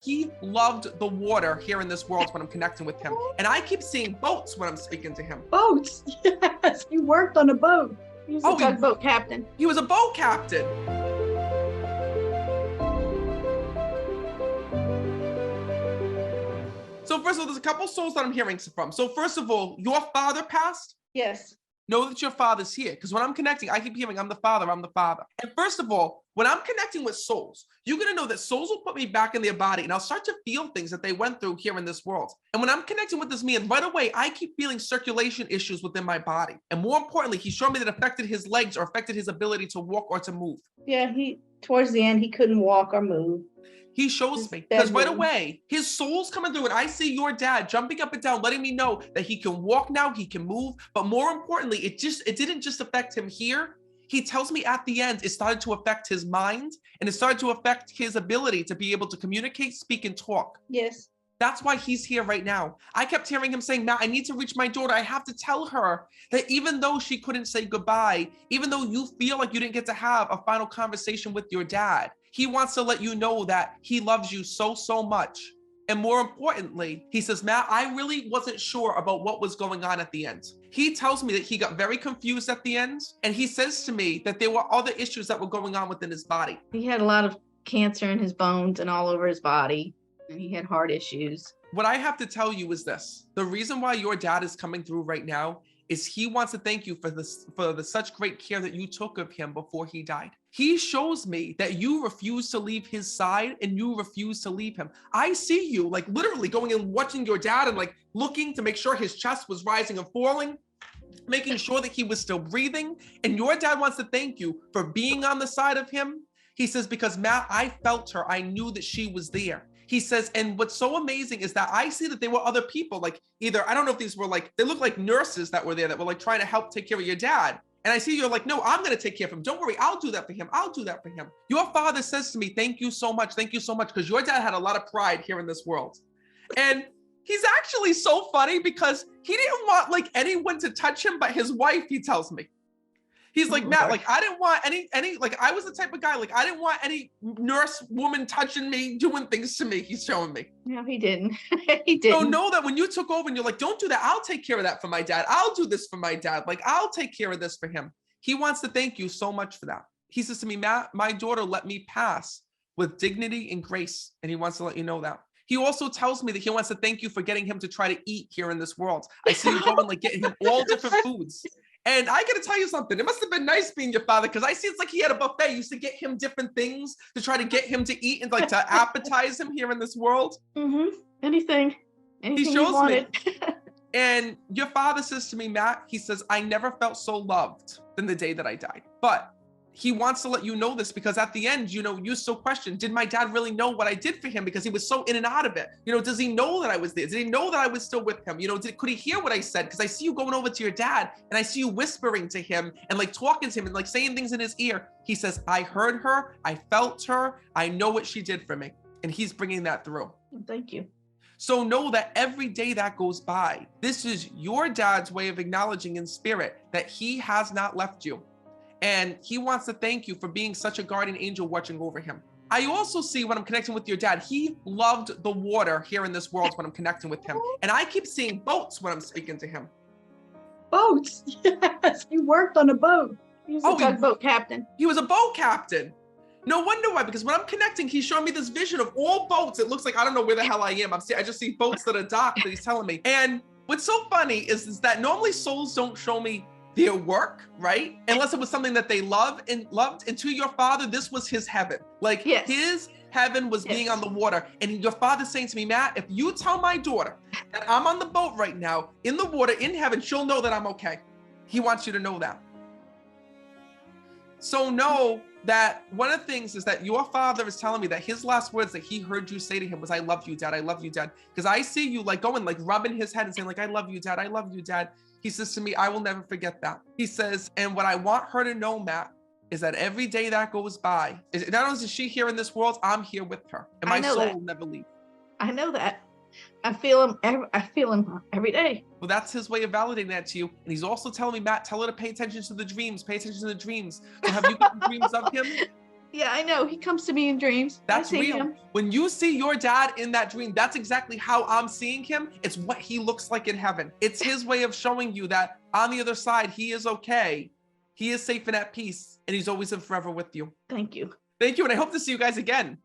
He loved the water here in this world when I'm connecting with him. And I keep seeing boats when I'm speaking to him. Boats, yes. He worked on a boat. He was a tugboat captain. He was a boat captain. So first of all, there's a couple souls that I'm hearing from. So first of all, your father passed? Yes. Know that your father's here. Because when I'm connecting, I keep hearing, I'm the father, I'm the father. And first of all, when I'm connecting with souls, you're going to know that souls will put me back in their body and I'll start to feel things that they went through here in this world. And when I'm connecting with this man, right away, I keep feeling circulation issues within my body. And more importantly, he showed me that it affected his legs or affected his ability to walk or to move. Yeah, towards the end, he couldn't walk or move. He shows me, because right away, his soul's coming through and I see your dad jumping up and down, letting me know that he can walk now, he can move. But more importantly, it didn't just affect him here. He tells me at the end, it started to affect his mind and it started to affect his ability to be able to communicate, speak, and talk. Yes. That's why he's here right now. I kept hearing him saying, Matt, I need to reach my daughter. I have to tell her that even though she couldn't say goodbye, even though you feel like you didn't get to have a final conversation with your dad, he wants to let you know that he loves you so, so much. And more importantly, he says, Matt, I really wasn't sure about what was going on at the end. He tells me that he got very confused at the end. And he says to me that there were other issues that were going on within his body. He had a lot of cancer in his bones and all over his body. And he had heart issues. What I have to tell you is this. The reason why your dad is coming through right now is he wants to thank you for the such great care that you took of him before he died. He shows me that you refuse to leave his side and you refuse to leave him. I see you like literally going and watching your dad and like looking to make sure his chest was rising and falling, making sure that he was still breathing. And your dad wants to thank you for being on the side of him. He says, because Matt, I felt her. I knew that she was there. He says, and what's so amazing is that I see that there were other people, like either, I don't know if these were like, they look like nurses that were there that were like trying to help take care of your dad. And I see you're like, no, I'm going to take care of him. Don't worry. I'll do that for him. I'll do that for him. Your father says to me, thank you so much. Thank you so much. Because your dad had a lot of pride here in this world. And he's actually so funny because he didn't want like anyone to touch him, but his wife, he tells me. He's like, Matt, like, I didn't want any, like, I was the type of guy, like, I didn't want any nurse woman touching me, doing things to me. He's showing me. No, he didn't. He didn't. So know that when you took over and you're like, don't do that. I'll take care of that for my dad. I'll do this for my dad. Like, I'll take care of this for him. He wants to thank you so much for that. He says to me, Matt, my daughter let me pass with dignity and grace. And he wants to let you know that. He also tells me that he wants to thank you for getting him to try to eat here in this world. I see you going like getting him all different foods. And I gotta tell you something, it must have been nice being your father because I see it's like he had a buffet. You used to get him different things to try to get him to eat and like to appetize him here in this world. Mm-hmm. Anything he shows wanted. me. And your father says to me, Matt, he says, I never felt so loved than the day that I died. But he wants to let you know this because at the end, you know, you still question, did my dad really know what I did for him? Because he was so in and out of it. You know, does he know that I was there? Did he know that I was still with him? You know, could he hear what I said? Because I see you going over to your dad and I see you whispering to him and like talking to him and like saying things in his ear. He says, I heard her. I felt her. I know what she did for me. And he's bringing that through. Thank you. So know that every day that goes by, this is your dad's way of acknowledging in spirit that he has not left you. And he wants to thank you for being such a guardian angel watching over him. I also see when I'm connecting with your dad, he loved the water here in this world when I'm connecting with him. And I keep seeing boats when I'm speaking to him. Boats, yes. He worked on a boat. He was a tugboat captain. He was a boat captain. No wonder why, because when I'm connecting, he's showing me this vision of all boats. It looks like, I don't know where the hell I am. I just see boats that are docked that he's telling me. And what's so funny is that normally souls don't show me their work, right? Unless it was something that they loved. And to your father, this was his heaven. Like his heaven was being on the water. And your father's saying to me, Matt, if you tell my daughter that I'm on the boat right now, in the water, in heaven, she'll know that I'm okay. He wants you to know that. So know that one of the things is that your father is telling me that his last words that he heard you say to him was, I love you, Dad. I love you, Dad. Because I see you like going, like rubbing his head and saying like, I love you, Dad. I love you, Dad. He says to me, I will never forget that. He says, and what I want her to know, Matt, is that every day that goes by, not only is she here in this world, I'm here with her. And my soul will never leave. I know that. I feel him every day. Well, that's his way of validating that to you. And he's also telling me, Matt, tell her to pay attention to the dreams. Pay attention to the dreams. So have you gotten dreams of him? Yeah, I know. He comes to me in dreams. That's I see real. him. When you see your dad in that dream, that's exactly how I'm seeing him. It's what he looks like in heaven. It's his way of showing you that on the other side, he is okay. He is safe and at peace, and he's always and forever with you. Thank you. Thank you, and I hope to see you guys again.